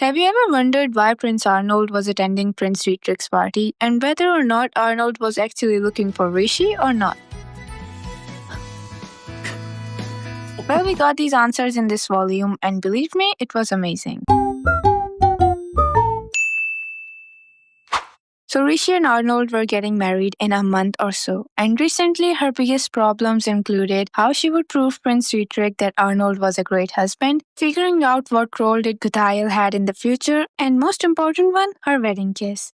Have you ever wondered why Prince Arnold was attending Prince Dietrich's party and whether or not Arnold was actually looking for Rishi or not? Well, we got these answers in this volume, and believe me, it was amazing. So Rishi and Arnold were getting married in a month or so, and recently her biggest problems included how she would prove Prince Dietrich that Arnold was a great husband, figuring out what role did Guthail had in the future, and most important one, her wedding kiss.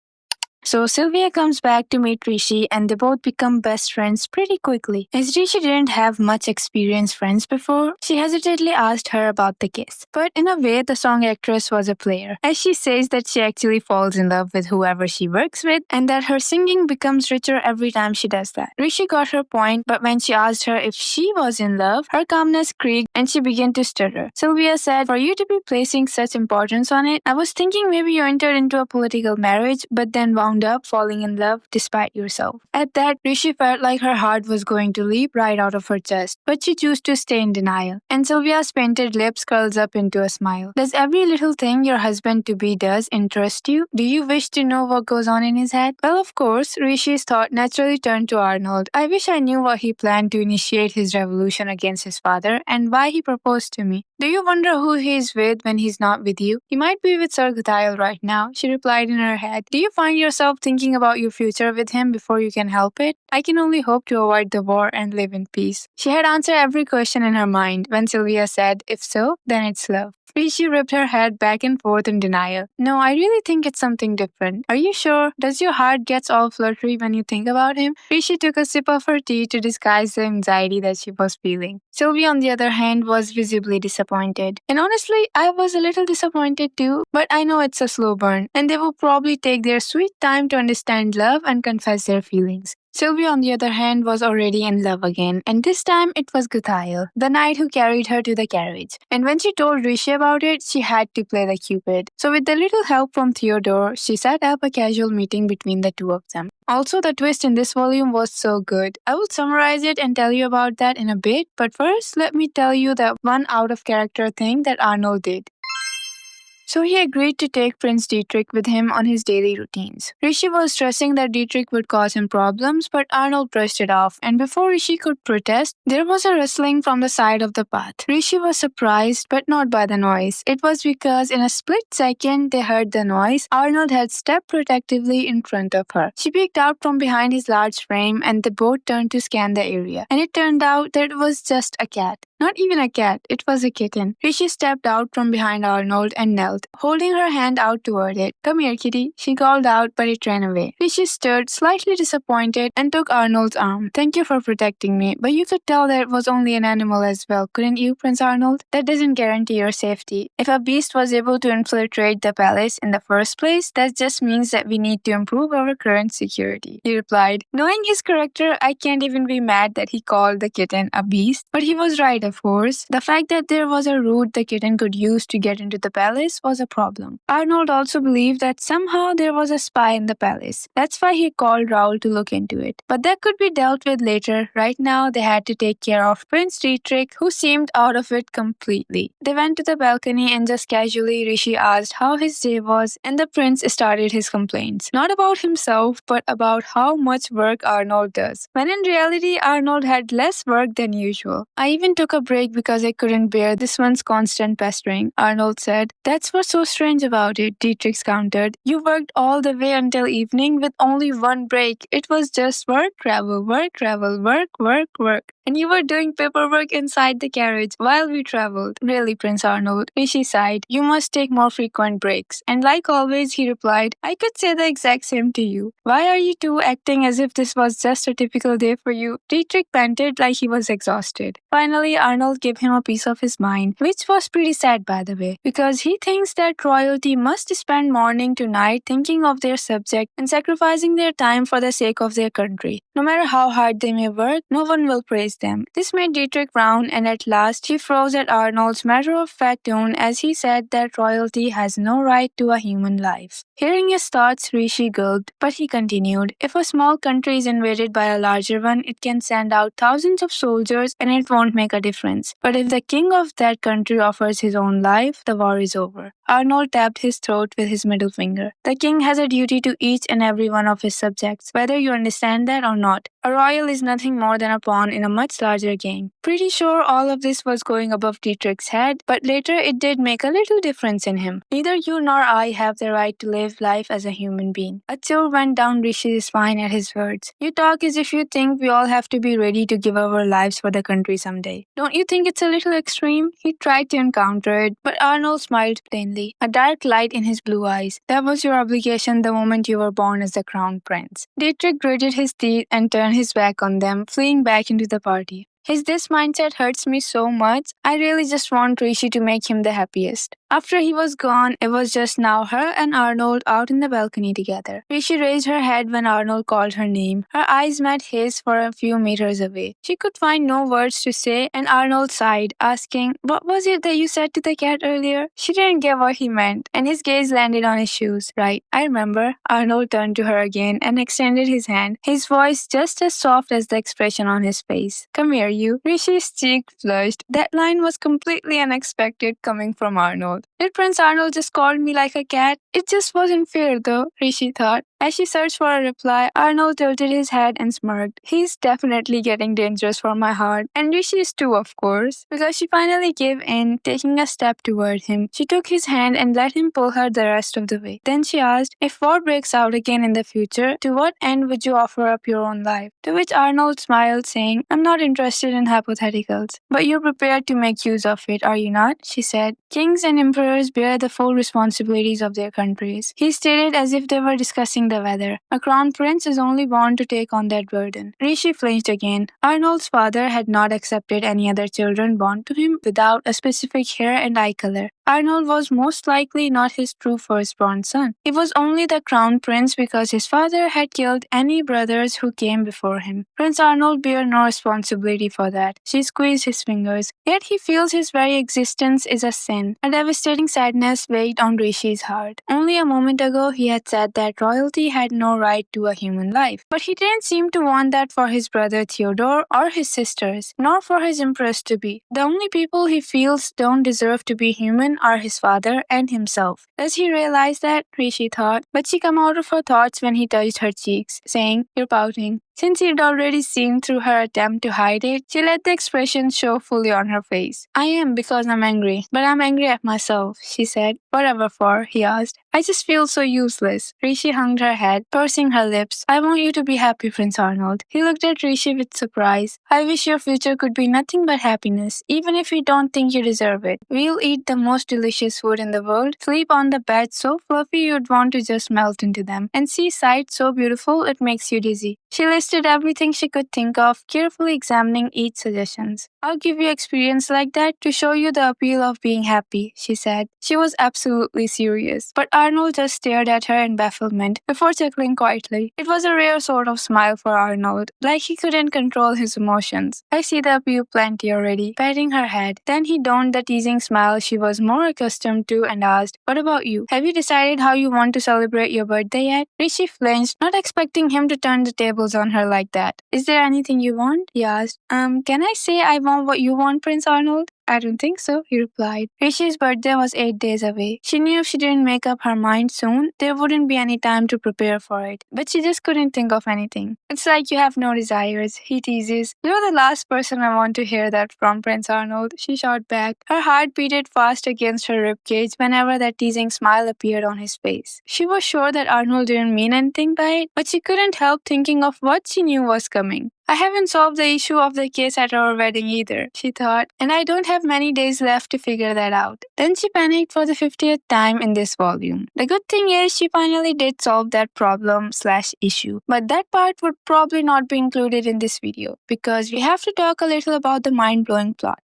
So Sylvia comes back to meet Rishi and they both become best friends pretty quickly. As Rishi didn't have much experienced friends before, she hesitantly asked her about the kiss. But in a way, the song actress was a player, as she says that she actually falls in love with whoever she works with and that her singing becomes richer every time she does that. Rishi got her point, but when she asked her if she was in love, her calmness creaked and she began to stutter. Sylvia said, "For you to be placing such importance on it, I was thinking maybe you entered into a political marriage but then wound up falling in love despite yourself." At that, Rishi felt like her heart was going to leap right out of her chest, but she chose to stay in denial. And Sylvia's painted lips curls up into a smile. Does every little thing your husband-to-be does interest you? Do you wish to know what goes on in his head? Well, of course, Rishi's thought naturally turned to Arnold. I wish I knew what he planned to initiate his revolution against his father and why he proposed to me. Do you wonder who he is with when he's not with you? He might be with Sir Guthail right now, she replied in her head. Do you find yourself thinking about your future with him before you can help it? I can only hope to avoid the war and live in peace. She had answered every question in her mind when Sylvia said, if so, then it's love. Rishi ripped her head back and forth in denial. No, I really think it's something different. Are you sure? Does your heart get all fluttery when you think about him? Rishi took a sip of her tea to disguise the anxiety that she was feeling. Sylvia, on the other hand, was visibly disappointed. And honestly, I was a little disappointed too, but I know it's a slow burn, and they will probably take their sweet time to understand love and confess their feelings. Sylvia, on the other hand, was already in love again, and this time it was Guthail, the knight who carried her to the carriage. And when she told Rishi about it, she had to play the Cupid. So with a little help from Theodore, she set up a casual meeting between the two of them. Also, the twist in this volume was so good. I will summarize it and tell you about that in a bit, but first, let me tell you the one out-of-character thing that Arnold did. So he agreed to take Prince Dietrich with him on his daily routines. Rishi was stressing that Dietrich would cause him problems, but Arnold brushed it off, and before Rishi could protest, there was a rustling from the side of the path. Rishi was surprised, but not by the noise. It was because in a split second they heard the noise, Arnold had stepped protectively in front of her. She peeked out from behind his large frame, and they both turned to scan the area. And it turned out that it was just a cat. Not even a cat, it was a kitten. Rishi stepped out from behind Arnold and knelt, holding her hand out toward it. "Come here, kitty," she called out, but it ran away. Rishi stood, slightly disappointed, and took Arnold's arm. "Thank you for protecting me, but you could tell that it was only an animal as well, couldn't you, Prince Arnold? That doesn't guarantee your safety. If a beast was able to infiltrate the palace in the first place, that just means that we need to improve our current security," he replied. Knowing his character, I can't even be mad that he called the kitten a beast, but he was right, of course. The fact that there was a route the kitten could use to get into the palace was a problem. Arnold also believed that somehow there was a spy in the palace. That's why he called Raoul to look into it. But that could be dealt with later. Right now, they had to take care of Prince Dietrich, who seemed out of it completely. They went to the balcony and just casually Rishi asked how his day was, and the prince started his complaints. Not about himself, but about how much work Arnold does. When in reality, Arnold had less work than usual. "I even took a break because I couldn't bear this one's constant pestering," Arnold said. "That's what's so strange about it," Dietrich countered. "You worked all the way until evening with only one break. It was just work, travel, work, work. And you were doing paperwork inside the carriage while we traveled." "Really, Prince Arnold," Rishi sighed. "You must take more frequent breaks." And like always, he replied, "I could say the exact same to you. Why are you two acting as if this was just a typical day for you?" Dietrich panted like he was exhausted. Finally, Arnold gave him a piece of his mind, which was pretty sad by the way, because he thinks that royalty must spend morning to night thinking of their subject and sacrificing their time for the sake of their country. No matter how hard they may work, no one will praise praised them. This made Dietrich frown, and at last he froze at Arnold's matter-of-fact tone as he said that royalty has no right to a human life. Hearing his thoughts, Rishi gulped, but he continued, "If a small country is invaded by a larger one, it can send out thousands of soldiers and it won't make a difference. But if the king of that country offers his own life, the war is over." Arnold tapped his throat with his middle finger. "The king has a duty to each and every one of his subjects, whether you understand that or not. A royal is nothing more than a pawn in a much larger game." Pretty sure all of this was going above Dietrich's head, but later it did make a little difference in him. Neither you nor I have the right to live life as a human being. A chill went down Rishi's spine at his words. "You talk as if you think we all have to be ready to give our lives for the country someday. Don't you think it's a little extreme?" He tried to encounter it, but Arnold smiled plainly, a dark light in his blue eyes. "That was your obligation the moment you were born as the crown prince." Dietrich gritted his teeth and turned his back on them, fleeing back into the party. This mindset hurts me so much. I really just want Rishi to make him the happiest." After he was gone, it was just now her and Arnold out in the balcony together. Rishi raised her head when Arnold called her name. Her eyes met his for a few meters away. She could find no words to say, and Arnold sighed, asking, "What was it that you said to the cat earlier?" She didn't get what he meant, and his gaze landed on his shoes. "Right, I remember." Arnold turned to her again and extended his hand, his voice just as soft as the expression on his face. "Come here, you." Rishi's cheek flushed. That line was completely unexpected coming from Arnold. Did Prince Arnold just call me like a cat? It just wasn't fair though, Rishi thought. As she searched for a reply, Arnold tilted his head and smirked. "He's definitely getting dangerous for my heart. And Rishi is too, of course." Because she finally gave in, taking a step toward him. She took his hand and let him pull her the rest of the way. Then she asked, "If war breaks out again in the future, to what end would you offer up your own life?" To which Arnold smiled, saying, "I'm not interested in hypotheticals. But you're prepared to make use of it, are you not?" She said. "Kings and emperors bear the full responsibilities of their countries." He stated as if they were discussing the weather. "A crown prince is only born to take on that burden." Rishi flinched again. Arnold's father had not accepted any other children born to him without a specific hair and eye color. Arnold was most likely not his true firstborn son. He was only the crown prince because his father had killed any brothers who came before him. Prince Arnold bear no responsibility for that. She squeezed his fingers. Yet he feels his very existence is a sin. A devastating sadness weighed on Rishi's heart. Only a moment ago he had said that royalty had no right to a human life. But he didn't seem to want that for his brother Theodore or his sisters, nor for his empress to be. The only people he feels don't deserve to be human are his father and himself. Does he realize that? Rishi thought, but she came out of her thoughts when he touched her cheeks, saying, "You're pouting." Since he'd already seen through her attempt to hide it, she let the expression show fully on her face. "I am because I'm angry, but I'm angry at myself," she said. "Whatever for?" he asked. "I just feel so useless." Rishi hung her head, pursing her lips. "I want you to be happy, Prince Arnold." He looked at Rishi with surprise. "I wish your future could be nothing but happiness, even if you don't think you deserve it. We'll eat the most delicious food in the world, sleep on the bed so fluffy you'd want to just melt into them, and see sights so beautiful it makes you dizzy." She listed everything she could think of, carefully examining each suggestion. "I'll give you experience like that to show you the appeal of being happy," she said. She was absolutely serious, but Arnold just stared at her in bafflement before chuckling quietly. It was a rare sort of smile for Arnold, like he couldn't control his emotions. "I see the appeal plenty already," patting her head. Then he donned the teasing smile she was more accustomed to and asked, "What about you? Have you decided how you want to celebrate your birthday yet?" Rishi flinched, not expecting him to turn the tables on her like that. "Is there anything you want?" he asked. Can I say I want what you want, Prince Arnold?" "I don't think so," he replied. Rishi's birthday was 8 days away. She knew if she didn't make up her mind soon, there wouldn't be any time to prepare for it. But she just couldn't think of anything. "It's like you have no desires," he teases. "You're the last person I want to hear that from, Prince Arnold," she shot back. Her heart beated fast against her ribcage whenever that teasing smile appeared on his face. She was sure that Arnold didn't mean anything by it, but she couldn't help thinking of what she knew was coming. "I haven't solved the issue of the case at our wedding either," she thought, "and I don't have many days left to figure that out." Then she panicked for the 50th time in this volume. The good thing is she finally did solve that problem/issue, but that part would probably not be included in this video because we have to talk a little about the mind-blowing plot.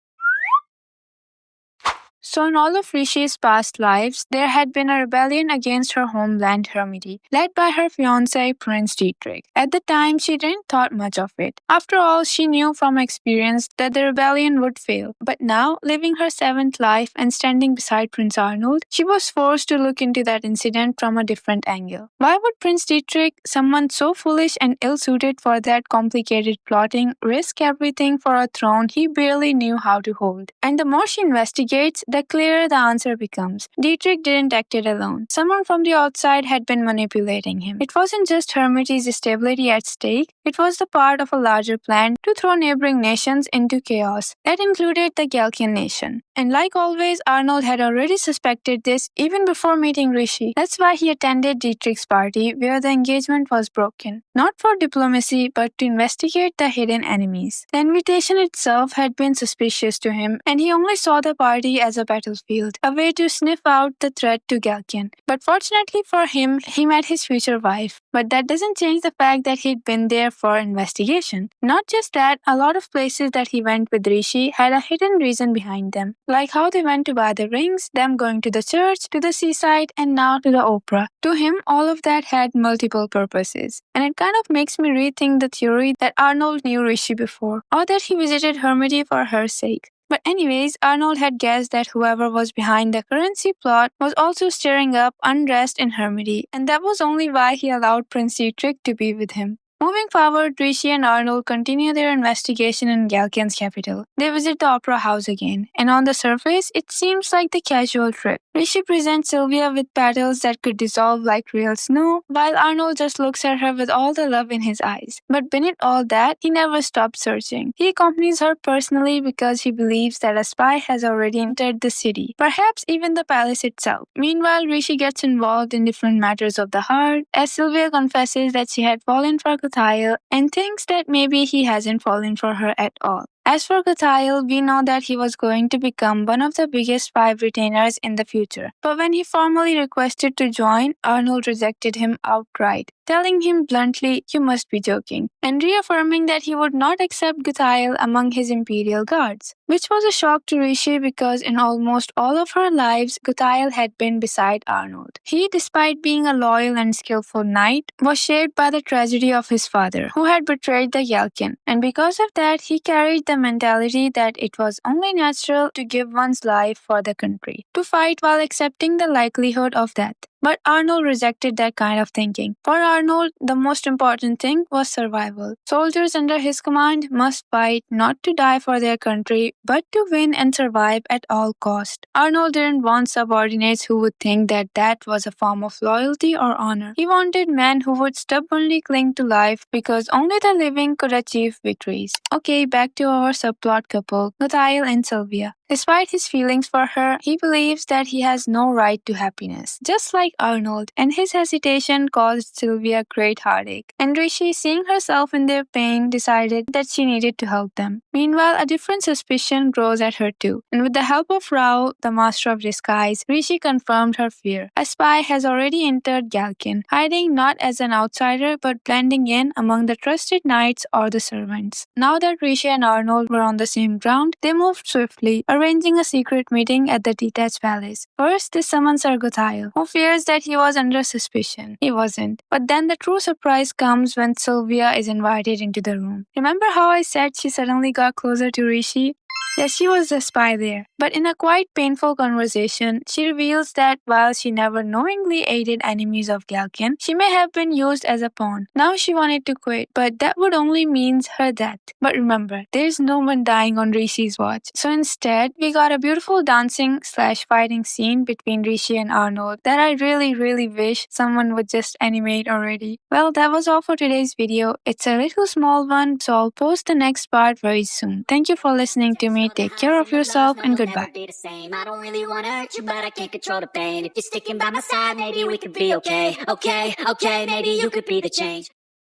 So in all of Rishi's past lives, there had been a rebellion against her homeland Hermity, led by her fiancé Prince Dietrich. At the time, she didn't thought much of it. After all, she knew from experience that the rebellion would fail. But now, living her seventh life and standing beside Prince Arnold, she was forced to look into that incident from a different angle. Why would Prince Dietrich, someone so foolish and ill-suited for that complicated plotting, risk everything for a throne he barely knew how to hold? And the more she investigates, the clearer the answer becomes. Dietrich didn't act it alone. Someone from the outside had been manipulating him. It wasn't just Hermity's stability at stake, it was the part of a larger plan to throw neighboring nations into chaos. That included the Galkian nation. And like always, Arnold had already suspected this even before meeting Rishi. That's why he attended Dietrich's party where the engagement was broken. Not for diplomacy, but to investigate the hidden enemies. The invitation itself had been suspicious to him, and he only saw the party as a battlefield, a way to sniff out the threat to Galkian. But fortunately for him, he met his future wife. But that doesn't change the fact that he'd been there for investigation. Not just that, a lot of places that he went with Rishi had a hidden reason behind them. Like how they went to buy the rings, them going to the church, to the seaside, and now to the opera. To him, all of that had multiple purposes. And it kind of makes me rethink the theory that Arnold knew Rishi before, or that he visited Hermity for her sake. But anyways, Arnold had guessed that whoever was behind the currency plot was also stirring up unrest in Hermity, and that was only why he allowed Prince Dietrich to be with him. Moving forward, Rishi and Arnold continue their investigation in Galkian's capital. They visit the opera house again, and on the surface, it seems like the casual trip. Rishi presents Sylvia with petals that could dissolve like real snow, while Arnold just looks at her with all the love in his eyes. But beneath all that, he never stops searching. He accompanies her personally because he believes that a spy has already entered the city, perhaps even the palace itself. Meanwhile, Rishi gets involved in different matters of the heart, as Sylvia confesses that she had fallen for Guthail and thinks that maybe he hasn't fallen for her at all. As for Guthail, we know that he was going to become one of the biggest 5 retainers in the future. But when he formally requested to join, Arnold rejected him outright, telling him bluntly, "You must be joking," and reaffirming that he would not accept Guthail among his imperial guards. Which was a shock to Rishi because in almost all of her lives, Guthail had been beside Arnold. He, despite being a loyal and skillful knight, was shaped by the tragedy of his father, who had betrayed the Yalkin, and because of that, he carried the mentality that it was only natural to give one's life for the country, to fight while accepting the likelihood of death. But Arnold rejected that kind of thinking. For Arnold, the most important thing was survival. Soldiers under his command must fight not to die for their country, but to win and survive at all cost. Arnold didn't want subordinates who would think that that was a form of loyalty or honor. He wanted men who would stubbornly cling to life because only the living could achieve victories. Okay, back to our subplot couple, Guthail and Sylvia. Despite his feelings for her, he believes that he has no right to happiness, just like Arnold, and his hesitation caused Sylvia great heartache. And Rishi, seeing herself in their pain, decided that she needed to help them. Meanwhile, a different suspicion grows at her too, and with the help of Rao, the master of disguise, Rishi confirmed her fear. A spy has already entered Galkin, hiding not as an outsider but blending in among the trusted knights or the servants. Now that Rishi and Arnold were on the same ground, they moved swiftly, arranging a secret meeting at the detached palace. First, they summons Sir Guthail, who fears that he was under suspicion. He wasn't. But then the true surprise comes when Sylvia is invited into the room. Remember how I said she suddenly got closer to Rishi? Yes, she was the spy there. But in a quite painful conversation, she reveals that while she never knowingly aided enemies of Galkian, she may have been used as a pawn. Now she wanted to quit, but that would only mean her death. But remember, there's no one dying on Rishi's watch. So instead, we got a beautiful dancing/fighting scene between Rishi and Arnold that I really wish someone would just animate already. Well, that was all for today's video. It's a little small one, so I'll post the next part very soon. Thank you for listening to me. Take care of yourself and goodbye. I don't really wanna hurt you, but I can't control the pain. If you're sticking by my side, maybe we could be okay. Okay, maybe you could be the change.